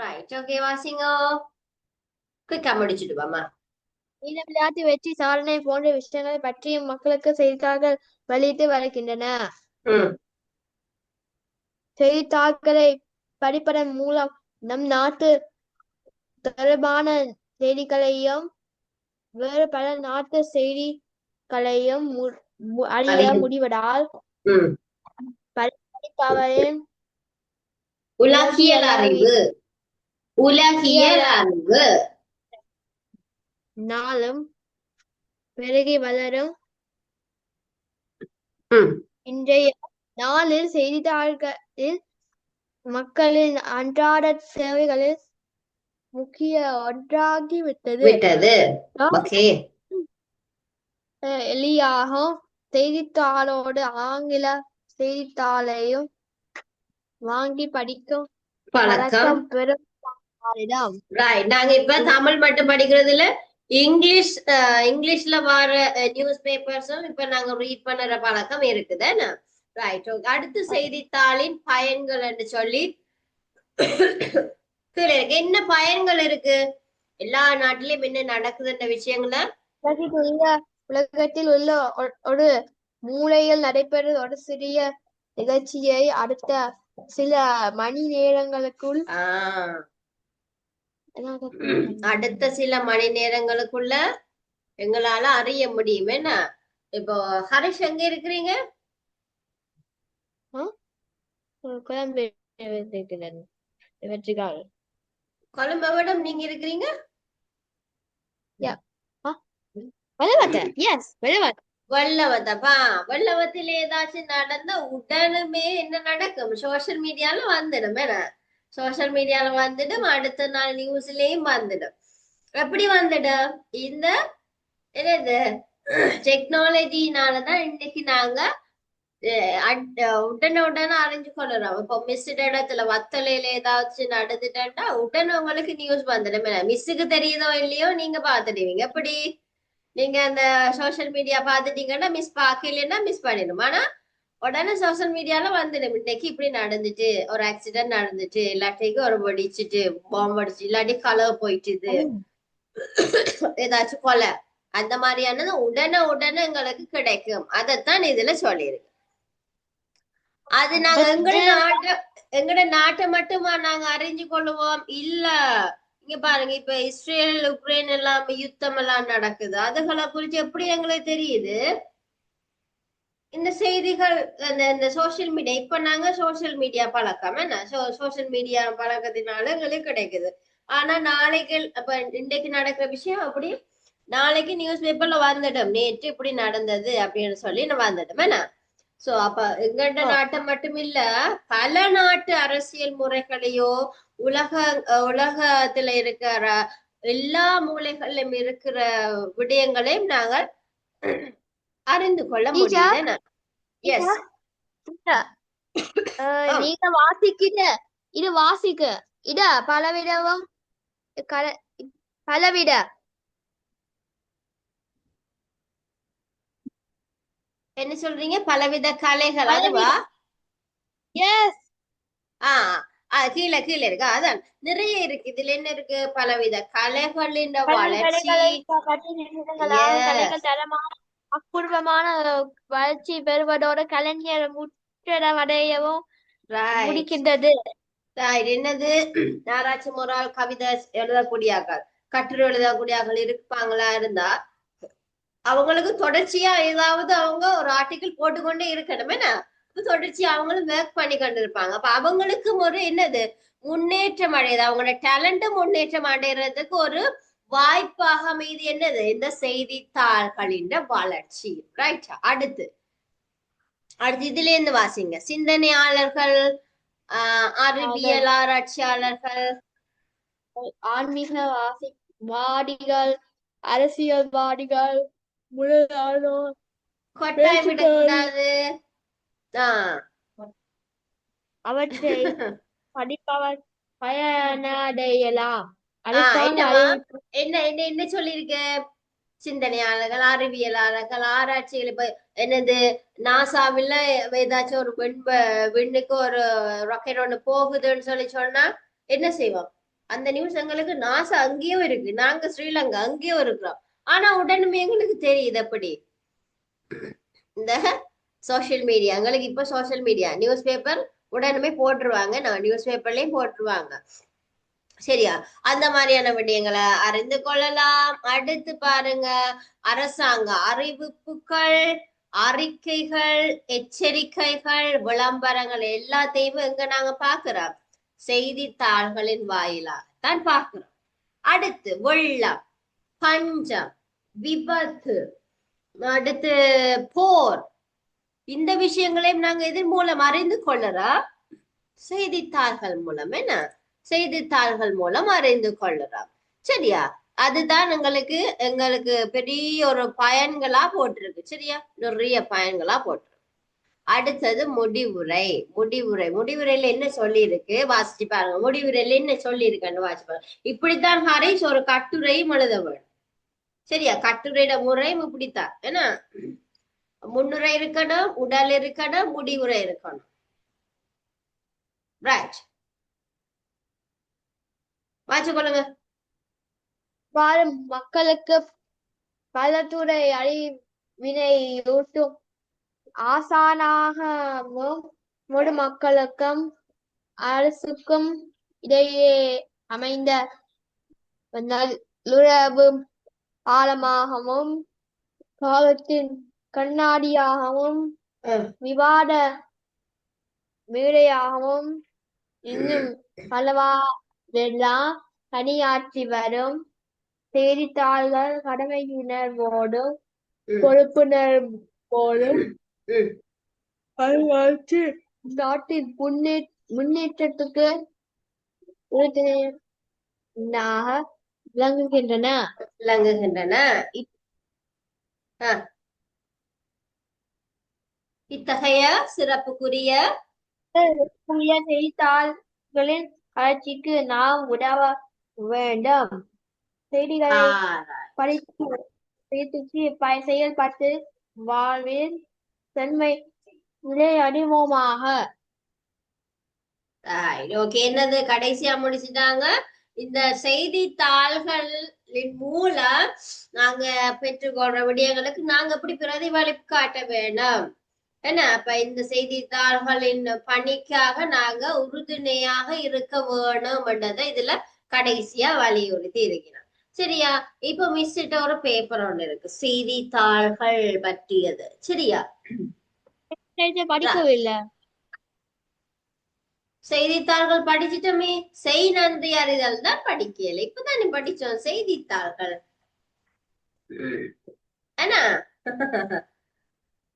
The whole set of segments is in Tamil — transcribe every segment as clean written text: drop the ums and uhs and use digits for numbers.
ரைட் ஓகே வாசிங்க. குயிக்கா முடிச்சுட்டு வாமா. நீல விளையாட்டு வெற்றி சாதனை போன்ற விஷயங்களை பற்றியும் மக்களுக்கு செய்தித்தாள்கள் வெளியிட்டு வருகின்றன. ம் செய்தித்தாள்களை படிப்பதன் மூலம் நம் நாட்டு தொடர்பான செய்திகளையும் வேறு பல நாட்டு செய்திகளையும் அறிய அறியும். முடிவதால் ம் படிப்பவரின் உலகியல் அறிவு. உலகியல் அறிவு. நாளும் பெருகி வளரும் ம் இன்றைய நாளில் செய்தித்தாள்களில் மக்களின் அன்றாட சேவைகளில் முக்கிய ஒன்றாகிவிட்டது. விட்டது. ஓகே. எளியாகும் செய்தித்தாளோடு ஆங்கில செய்தித்தாளையும் வாங்கி படிக்கும் பழக்கம். பழக்கம் பெரும்பாலாரிடம். ரைட். நாங்க இப்ப தமிழ் மட்டும் படிக்கிறது இல்ல, இங்கிலீஷ் இங்கிலீஷ்ல வர நியூஸ் பேப்பர்ஸும் இப்ப நாங்க ரீட் பண்ணுற பழக்கம் இருக்குது. ரைட். அடுத்து செய்தித்தாளின் பயன்கள் என்று சொல்லி கீழே இருக்கு. என்ன பயன்கள் இருக்கு? எல்லா நாட்டிலயும் என்ன நடக்குதுன்ற விஷயங்கள உலகத்தில் உள்ள ஒரு மூலையில் நடைபெறும் ஒரு சிறிய நிகழ்ச்சியை அடுத்த சில மணி நேரங்களுக்குள் அடுத்த சில மணி நேரங்களுக்குள்ள எங்களால அறிய முடியும். என்ன இப்போ ஹரிஷ் எங்க இருக்கிறீங்க? கொழும்பவிடம் நீங்க இருக்கிறீங்க? வெள்ளவத்தப்பா. வெள்ளவத்தில் ஏதாச்சும் நடந்தா உடனுமே என்ன நடக்கும்? சோசியல் மீடியால வந்துடும். என்ன சோசியல் மீடியால வந்துடும், அடுத்த நாள் நியூஸ்லயும் வந்துடும். எப்படி வந்துடும்? இந்த என்னது டெக்னாலஜினாலதான் இன்னைக்கு நாங்க உடனே உடனே அறிஞ்சு கொள்ளுறோம். இப்போ மிஸ்ஸுட இடத்துல வத்தலையில ஏதாச்சும் நடந்துட்டா உடனே உங்களுக்கு நியூஸ் வந்துடும். மிஸ்ஸுக்கு தெரியுதோ இல்லையோ நீங்க பாத்துடுவீங்க. எப்படி நீங்க அந்த சோசியல் மீடியா பாத்துட்டீங்கன்னா மிஸ் பாக்கலன்னா மிஸ் பண்ணிடும். ஆனா உடனே சோசியல் மீடியால வந்துடும், இன்னைக்கு இப்படி நடந்துட்டு, ஒரு ஆக்சிடென்ட் நடந்துட்டு, இல்லாட்டிக்கு ஒரு வெடிச்சுட்டு, பாம்பு அடிச்சு, இல்லாட்டி கலவை போயிட்டுது, ஏதாச்சும் கொலை, அந்த மாதிரியானது உடனே உடனே எங்களுக்கு கிடைக்கும். அதைத்தான் இதுல சொல்லியிருக்கு. அது நாங்க எங்கட நாட்டை மட்டுமா நாங்க அறிஞ்சு கொள்ளுவோம்? இல்ல, இங்க பாருங்க, இப்ப இஸ்ரேல் உக்ரைன் எல்லாம் யுத்தம் எல்லாம் நடக்குது. அதுகளை குறிச்சு எப்படி எங்களுக்கு தெரியுது? இந்த செய்திகள் இந்த சோசியல் மீடியா. இப்ப நாங்க சோசியல் மீடியா பழக்கம் என்ன சோசியல் மீடியா பழக்கத்தினால எங்களுக்கு கிடைக்குது. ஆனா நாளைக்கு அப்ப இன்றைக்கு நடக்கிற விஷயம் அப்படி நாளைக்கு நியூஸ் பேப்பர்ல வந்துடும், நேற்று இப்படி நடந்தது அப்படின்னு சொல்லி வந்துடும். என்ன சோ அப்ப எங்கண்ட நாட்டை மட்டும் இல்ல, பல நாட்டு அரசியல் முறைகளையோ உலகத்துல இருக்கிற எல்லா மூலைகளிலும் இருக்கிற விடயங்களையும் நாங்கள் அறிந்து கொள்ள முடியுது. எஸ். நீங்க வாசிக்கிற இது வாசிக்க இத பலவிடவும் பலவிட என்ன சொல்றீங்க? பலவித கலைகள் அதுவா? எஸ். கீழே கீழே இருக்கு. அதான் நிறைய இருக்கு. இதுல என்ன இருக்கு? பலவித கலைகளின் வளர்ச்சி, அபூர்வமான வளர்ச்சி பெறுவதோட கலைஞர் முற்றிடம் அடையவும் முடிக்கின்றது. என்னது யாராச்சும் ஒரு ஆள் கவிதை எழுதக்கூடியாக்கள், கட்டுரை எழுதக்கூடியாக்கள் இருப்பாங்களா இருந்தா அவங்களுக்கு தொடர்ச்சியா ஏதாவது அவங்க ஒரு ஆர்டிக்கிள் போட்டுக்கொண்டே இருக்கணும். என்ன தொடர்ச்சி அவங்களும் ஒர்க் பண்ணி கொண்டு இருப்பாங்க. அப்ப அவங்களுக்கும் ஒரு என்னது முன்னேற்றம் அடையுது, அவங்களோட டேலண்ட் முன்னேற்றம் அடைறதுக்கு ஒரு வாய்ப்பாக அமைது. என்னது இந்த செய்தித்தாள்களின் வளர்ச்சி. ரைட். அடுத்து இதுல இருந்து வாசிங்க. சிந்தனையாளர்கள், அறிவியல் ஆராய்ச்சியாளர்கள், ஆன்மீகவாதிகள், அரசியல்வாதிகள், கொட்டாய் விடக்கூடாது. அவற்றை படிப்பவர் பயனடையலாம். என்ன என்ன என்ன சொல்லிருக்க? சிந்தனையாளர்கள், அறிவியலாளர்கள், ஆராய்ச்சிகள். இப்ப என்னது நாசாவில ஏதாச்சும் ஒரு விண்ணுக்கு ஒரு ராக்கெட் ஒண்ணு போகுதுன்னு சொல்லி சொன்னா என்ன செய்வோம்? அந்த நியூஸ் எங்களுக்கு நாசா அங்கேயும் இருக்கு, நாங்க ஸ்ரீலங்கா அங்கேயும் இருக்கிறோம். ஆனா உடனுமே எங்களுக்கு தெரியுது அப்படி இந்த சோசியல் மீடியா. எங்களுக்கு இப்ப சோசியல் மீடியா, நியூஸ் பேப்பர் உடனுமே போட்டுருவாங்க, நான் நியூஸ் பேப்பர்லயும் போட்டுருவாங்க. சரியா? அந்த மாதிரியான விடயங்களை அறிந்து கொள்ளலாம். அடுத்து பாருங்க, அரசாங்க அறிவிப்புகள், அறிக்கைகள், எச்சரிக்கைகள், விளம்பரங்கள் எல்லாத்தையும் எங்க நாங்க பாக்குறோம்? செய்தித்தாள்களின் வாயிலாக தான் பார்க்கிறோம். அடுத்து வெள்ளம், பஞ்சம், விபத்து, அடுத்து போர், இந்த விஷயங்களையும் நாங்க இதன் மூலம் அறிந்து கொள்ளறோம். செய்தித்தாள்கள் மூலம் என்ன? செய்தித்தாள்கள் மூலம் அறிந்து கொள்ளறோம். சரியா? அதுதான் எங்களுக்கு எங்களுக்கு பெரிய ஒரு பயன்களா போட்டிருக்கு. சரியா? நிறைய பயன்களா போட்டிருக்கு. அடுத்தது முடிவுரை. முடிவுரையில என்ன சொல்லி இருக்கு வாசிச்சு பாருங்க. முடிவுரையில என்ன சொல்லி இருக்குன்னு வாசிச்சு பாருங்க. இப்படித்தான் ஹரிஷ் ஒரு கட்டுரையும் எழுத வேண்டும். சரியா? கட்டுரையோட முறையும் இப்படித்தான். ஏன்னா முன்னுரை இருக்கணும், உடல் இருக்கணும், முடிவுரை இருக்கணும். ரைட், வாசிச்சு கொள்ளுங்க. வாழும் மக்களுக்கு பலதுறை அறிவினையூட்டும் ஆசானாகவும் பொதுமக்களுக்கும் அரசுக்கும் இடையே அமைந்த நல்லுறவு பாலமாகவும் காலத்தின் கண்ணாடியாகவும் விவாத மேடையாகவும் இன்னும் பலவாறெல்லாம் பணியாற்றி வரும் செய்தித்தாள்கள் கடமையுணர்வோடும் பொறுப்புணர்வோடும் பணியாற்றி நாட்டின் முன்னேற்றத்துக்கு உறுதுணையாக விளங்குகின்றன. இத்தகைய சிறப்புக்குரிய செய்தித்தாள்களின் வளர்ச்சிக்கு நாம் உதவ வேண்டும். செய்திகளை படித்து செயல்பட்டு வாழ்வில் தன்மை நிலை அறிவோமாக. என்னது கடைசியா முடிச்சுட்டாங்க. இந்த செய்தித்தாள்களின் மூலம் நாங்க பெற்றுக்கொள்ற விடயங்களுக்கு நாங்க எப்படி பிரதிபலிப்பு காட்ட வேண்டும் என்ன? அப்ப இந்த செய்தித்தாள்களின் பணிக்காக நாங்க உறுதுணையாக இருக்க வேணும் என்றதை இதுல கடைசியா வலியுறுத்தி இருக்கிறோம். சரியா? இப்ப மிஸ்ஸிட்ட ஒரு பேப்பர் ஒண்ணு இருக்கு, செய்தித்தாள்கள் பற்றியது. சரியா? படிக்கவில்லை. செய்தித்தாள்கள் படிச்சுட்டோமே. செய் நன்றி அறிதல் தான் படிக்கல, இப்பதானே படிச்சோம் செய்தித்தாள்கள். என்ன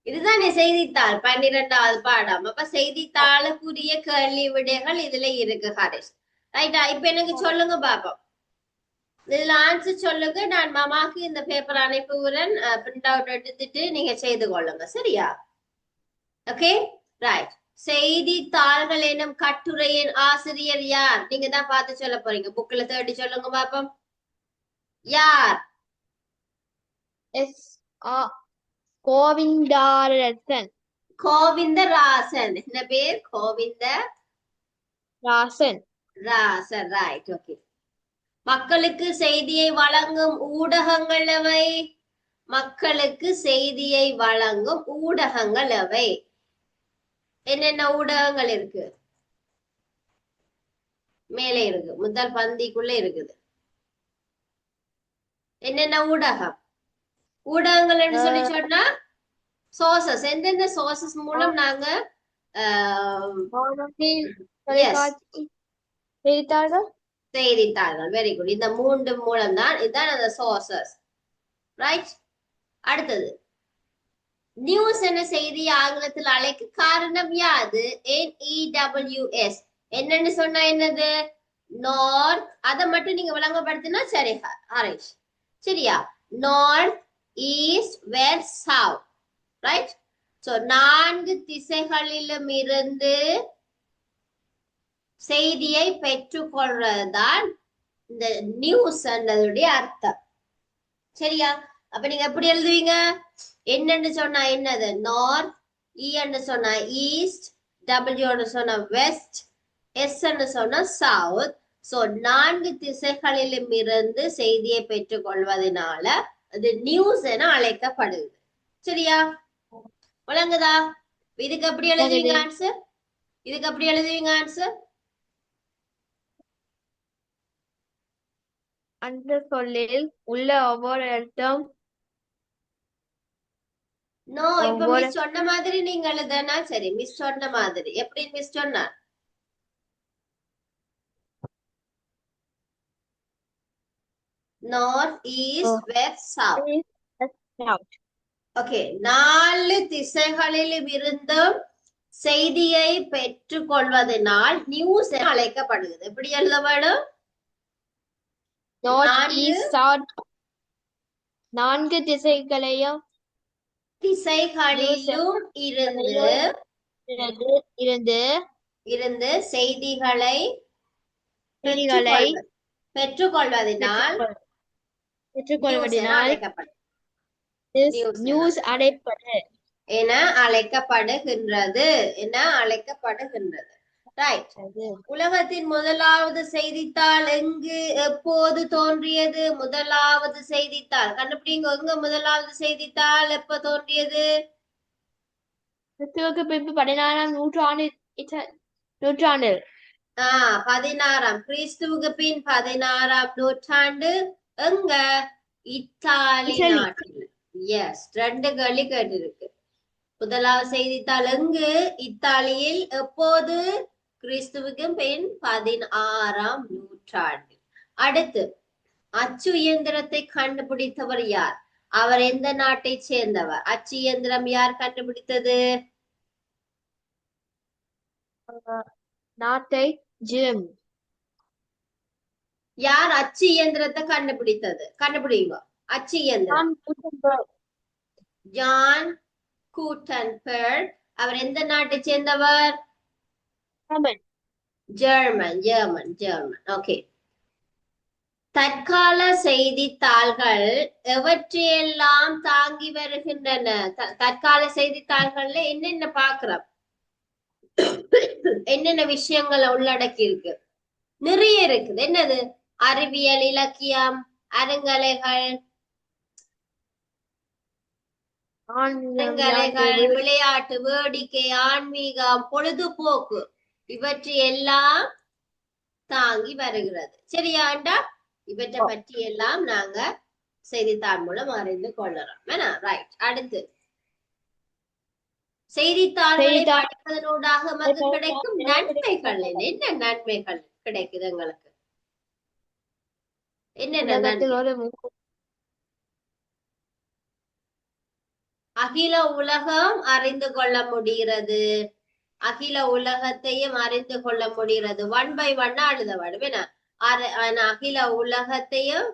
இதுதானே செய்தித்தாள் 12வது பாடம். அப்ப செய்தித்தாளுக்குரிய கேள்வி விடைகள் இதுல இருக்கு ஹரிஷ். ரைட்டா? இப்ப எனக்கு சொல்லுங்க பாப்போம், இதுல ஆன்சர் சொல்லுங்க. நான் மாமாக்கு இந்த பேப்பர் அனுப்புகிறேன், பிரிண்ட் அவுட் எடுத்துட்டு நீங்க செய்து கொள்ளுங்க. சரியா? Okay, right. செய்தித்தாள்கள் எனும் கட்டுரையின் ஆசிரியர் யார்? நீங்க தான் பார்த்து சொல்ல போறீங்க. புக்ல தேடி சொல்லுங்க பாப்போம். யார்? கோவிந்தராசன். கோவிந்தராசன். என்ன பேர்? ராசன். Right, okay. மக்களுக்கு செய்தியை வழங்கும் ஊடகங்கள் எவை? மக்களுக்கு செய்தியை வழங்கும் ஊடகங்கள் எவை? என்னென்ன ஊடகங்கள் இருக்கு? மேலே இருக்கு, முதல் பந்திக்குள்ள இருக்குது. என்னென்ன ஊடகம்? ஊடகங்கள் சொல்லி சொன்னா சோர்சஸ். எந்தெந்த சோர்சஸ் மூலம் நாங்க செய்தித்தாள்கள். Very good. இந்த 3 மூலம் தான், இதுதான் அந்த சோர்சஸ். ரைட். அடுத்தது நியூஸ் என செய்தி ஆங்கிலத்தில் அழைக்க காரணம் யாது? NEWS. என்னன்னு சொன்னா என்னது? நார்த். அதை மட்டும் நீங்க விளங்கப்படுத்தினா சரி ஹரிஷ். சரியா? North, east, west, south. Right. So 4 திசைகளிலும் இருந்து செய்தியை பெற்றுக்கொள்றதுதான் இந்த நியூஸ் என்றதுடைய அர்த்தம். சரியா? அப்ப நீங்க எப்படி எழுதுவீங்க? என்னன்னு சொன்னா என்னது? நார்த், ன்னு சொன்னா ஈஸ்ட், W சொன்னா வெஸ்ட், S சொன்னா சவுத். சோ 4 திசைகளிலும் இருந்து செய்தியை பெற்றுக் கொள்வதனால அது நியூஸ் என அழைக்கப்படுது. சரியா? விளங்குதா? இதுக்கு எப்படி எழுதுவீங்க ஆன்சர்? இதுக்கு எப்படி எழுதுவீங்க ஆன்சர்? அந்த சொல்லில் உள்ள ஒவ்வொரு எழுத்தும் நோ, இப்ப ஒவ்வொரு மிஸ் சொன்ன மாதிரி நீங்க எழுதுனா சரி. மிஸ் சொன்ன மாதிரி எப்படி மிஸ் சொன்னா? North, east, west, south. sound. Okay, 4 திசைகளிலும் இருந்தும் செய்தியை பெற்றுக் கொள்வதனால் நியூஸ் என அழைக்கப்படுகிறது. எப்படி எழுத வேணும்? North, 4 east, south. 4 திசைகளையும் திசைகளிலும் இருந்து இருந்து இருந்து செய்திகளை செய்திகளை பெற்றுக்கொள்வதனால் நியூஸ் என பெற்றுக்கொள்வதனால் அழைக்கப்படும். நியூஸ் என அழைக்கப்படுகின்றது. என அழைக்கப்படுகின்றது. ரைட். உலகத்தின் முதலாவது செய்தித்தாள் எங்கு எப்போது தோன்றியது? முதலாவது செய்தித்தாள் கண்டுபிடிங்க. எங்க முதலாவது செய்தித்தாள் எப்ப தோன்றியது? கிறிஸ்துவுக்கு பின்பு 16ஆம் நூற்றாண்டில் 16 கிறிஸ்துவுக்கு பின் 16ஆம் நூற்றாண்டு. எங்க? இத்தாலி நாட்டில். எஸ், 2 கேள்வி கேட்டிருக்கு. முதலாவது செய்தித்தாள் எங்கு? இத்தாலியில். எப்போது? கிறிஸ்துவுக்கு பின் 16ஆம் நூற்றாண்டு. அடுத்து, அச்சு இயந்திரத்தை கண்டுபிடித்தவர் யார்? அவர் எந்த நாட்டை சேர்ந்தவர்? அச்சு இயந்திரம் யார் கண்டுபிடித்தது? நாட்டை ஜெர்மன். யார் அச்சு இயந்திரத்தை கண்டுபிடித்தது? கண்டுபிடிங்க. அச்சு இயந்திரம். ஜான் கூட்டன்பெர்க். அவர் எந்த நாட்டை சேர்ந்தவர்? ஜெர்மன். ஓகே. தற்கால செய்தித்தாள்கள் எவற்றையெல்லாம் தாங்கி வருகின்றன? தற்கால செய்தித்தாள்கள்ல என்னென்ன பாக்குறோம்? என்னென்ன விஷயங்களை உள்ளடக்கி இருக்கு? நிறைய இருக்குது. என்னது? அறிவியல், இலக்கியம், அருங்கலைகள், விளையாட்டு, வேடிக்கை, ஆன்மீகம், பொழுதுபோக்கு, இவற்றையெல்லாம் தாங்கி வருகிறது. சரியாண்டா? இவற்றை பற்றி எல்லாம் நாங்க செய்தித்தாள் மூலம் அறிந்து கொள்ளலாம். ரைட். அடுத்து, செய்தித்தாள்களை படிப்பதனூடாக நமக்கு கிடைக்கும் நன்மைகள் என்ன நன்மைகள் கிடைக்குது எங்களுக்கு? என்னென்ன நன்மை? அகில உலகம் அறிந்து கொள்ள முடிகிறது. அகில உலகத்தையும் அறிந்து கொள்ள முடிகிறது. 1 by 1 எழுத வேணும். அகில உலகத்தையும்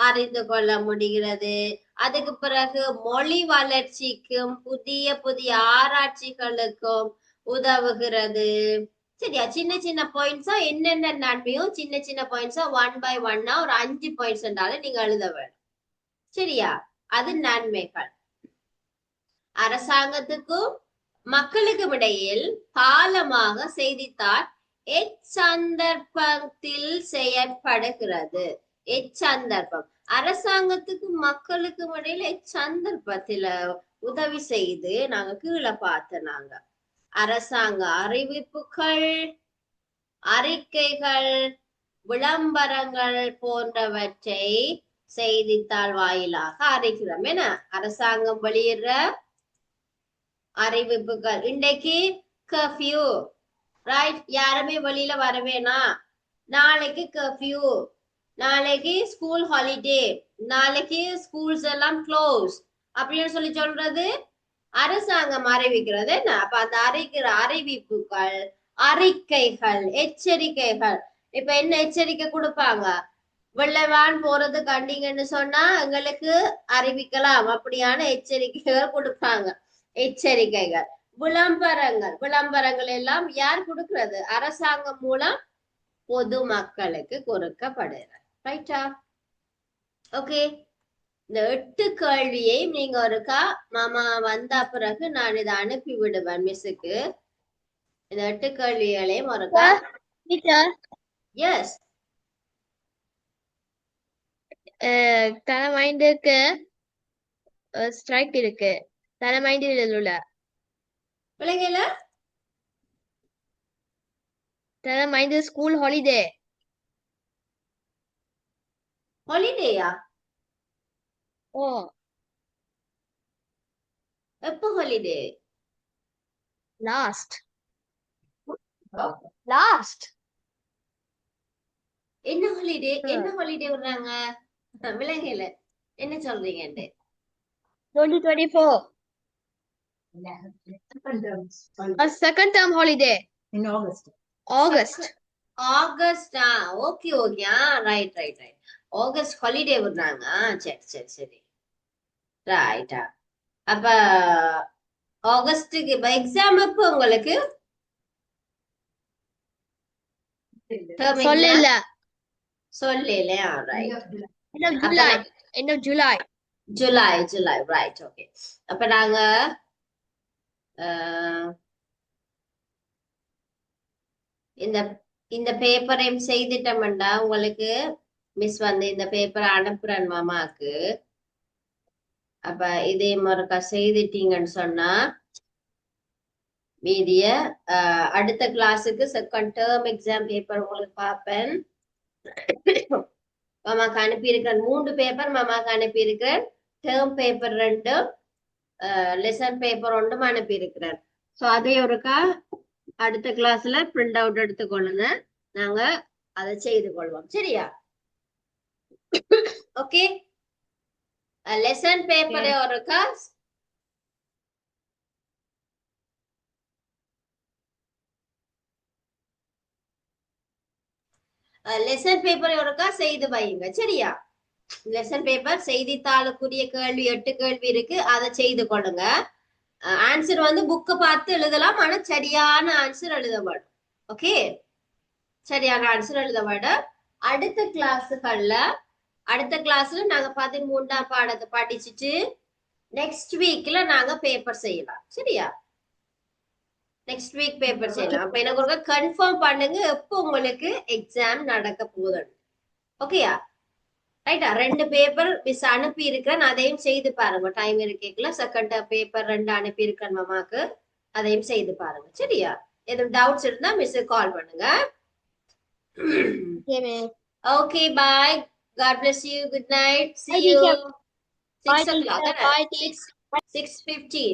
அறிந்து கொள்ள முடிகிறது. அதுக்கு பிறகு மொழி வளர்ச்சிக்கும் புதிய புதிய ஆராய்ச்சிகளுக்கும் உதவுகிறது. சரியா? சின்ன சின்ன பாயிண்ட்ஸா என்னென்ன நன்மையோ சின்ன சின்ன பாயிண்ட்ஸா 1 by 1 ஒரு 5 பாயிண்ட்ஸ் நீங்க எழுத வேணும். சரியா? அது நன்மைகள். அரசாங்கத்துக்கும் மக்களுக்கும் இடையில் பாலமாக செய்தித்தாள் எச்சந்தர்ப்பத்தில் செயற்படுகிறது. எச்சந்தர்ப்பம் அரசாங்கத்துக்கும் மக்களுக்கும் இடையில எச்சந்தர்ப்பத்தில உதவி செய்து நாங்க கீழே நாங்க அரசாங்க அறிவிப்புகள், அறிக்கைகள், விளம்பரங்கள் போன்றவற்றை செய்தித்தாள் வாயிலாக அறிகிறோம். என அரசாங்கம் வெளியிடுற அறிவிப்புகள். இன்றைக்கு கர்ஃபியூ, ரைட்? யாருமே வெளியில வரவேனா. நாளைக்கு கர்ஃபியூ, நாளைக்கு ஸ்கூல் ஹாலிடே, நாளைக்கு ஸ்கூல்ஸ் எல்லாம் க்ளோஸ் அப்படின்னு சொல்றது அரசாங்கம் அறிவிக்கிறது. என்ன? அப்ப அந்த அறிக்கிற அறிவிப்புகள், அறிக்கைகள், எச்சரிக்கைகள். இப்ப என்ன எச்சரிக்கை கொடுப்பாங்க? வெள்ளவான் போறது கண்டிங்கன்னு சொன்னா எங்களுக்கு அறிவிக்கலாம் அப்படியான எச்சரிக்கைகள் கொடுப்பாங்க. எச்சரிக்கைகள். விளம்பரங்கள் எல்லாம் யார் கொடுக்கிறது? அரசாங்கம் மூலம் பொதுமக்களுக்கு கொடுக்கப்படுகிறது. ரைட்டா? ஓகே. இந்த 8 கேள்வியை நீங்க ஒருக்கா மாமா வந்த பிறகு நான் இதை அனுப்பி விடுவேன் மிஸ்ஸுக்கு. இந்த 8 கேள்விகளையும் ஒருக்கா. எஸ், தலைமைண்டுக்கு ஸ்ட்ரைக் இருக்கு. தலைமைண்டில் உள்ள விளங்கல தலைமைண்டு ஸ்கூல் ஹாலிடே. ஹாலிடேயா ஓ எப்போ ஹாலிடே லாஸ்ட் என்ன ஹாலிடே என்ன ஹாலிடே விடுறாங்க விளங்கல என்ன சொல்றீங்கன்ட்டு 2024 second term holiday In August. August. ஆகஸ்டா okay okay right right right August holiday விடுறாங்க சரி சரி சரி ரைட்டா அப்ப ஆகஸ்டுக்கு இப்ப எக்ஸாம் எப்போ உங்களுக்கு term சொல்ல exam? இல்ல. சொல்லலையா right end of July. end of July. July right okay அப்ப நாங்க இந்த இந்த பேப்பரையும் செய்துட்டோம்டா உங்களுக்கு மிஸ் வந்து இந்த பேப்பரை அனுப்புறேன் மாமாக்கு அப்ப இதே மறுக்கா செய்துட்டீங்கன்னு சொன்னா மீதிய அடுத்த கிளாஸுக்கு செகண்ட் டேர்ம் எக்ஸாம் பேப்பர் உங்களுக்கு பார்ப்பேன் மாமாக்கு அனுப்பியிருக்கிறேன் 3 பேப்பர் மாமாக்கு அனுப்பியிருக்கிறேன் டேர்ம் பேப்பர் 2 லெசன் பேப்பர் 1 அனுப்பியிருக்கிறேன் ஸோ அதே ஒருக்கா அடுத்த கிளாஸ்ல பிரிண்ட் அவுட் எடுத்துக்கொள்ளுங்க நாங்க அதை செய்து கொள்வோம் சரியா ஓகே லெசன் பேப்பரை ஒருக்கா லெசன் பேப்பரை ஒருக்கா செய்து வையுங்க சரியா லெசன் பேப்பர் செய்தித்தாளுக்குரிய கேள்வி 8 கேள்வி இருக்கு அதை செய்து கொள்ளுங்க ஆன்சர் வந்து புக்கை பார்த்து எழுதலாம் ஆனா சரியான ஆன்சர் எழுத வேண்டும் ஓகே சரியான ஆன்சர் எழுத வேண்டும் அடுத்த கிளாஸ்ல நாங்க 13ஆம் பாடத்தை படிச்சுட்டு நெக்ஸ்ட் வீக்ல நாங்க பேப்பர் செய்யலாம் சரியா நெக்ஸ்ட் வீக் பேப்பர் செய்யலாம் அப்ப எனக்கு ஒரு கன்ஃபார்ம் பண்ணுங்க எப்போ உங்களுக்கு எக்ஸாம் நடக்க போகுது ஓகேயா ரைட்டா 2 பேப்பர் மிஸ் அனுப்பி இருக்கிறேன் அதையும் செய்து பாருங்க டைம் இருக்கேக்கல செகண்ட் பேப்பர் 2 அனுப்பி இருக்கேன் மாமாக்கு அதையும் செய்து பாருங்க சரியா எதுவும் டவுட்ஸ் இருந்தா மிஸ் கால் பண்ணுங்க okay bye God bless you good night see you 6 o'clock 6:15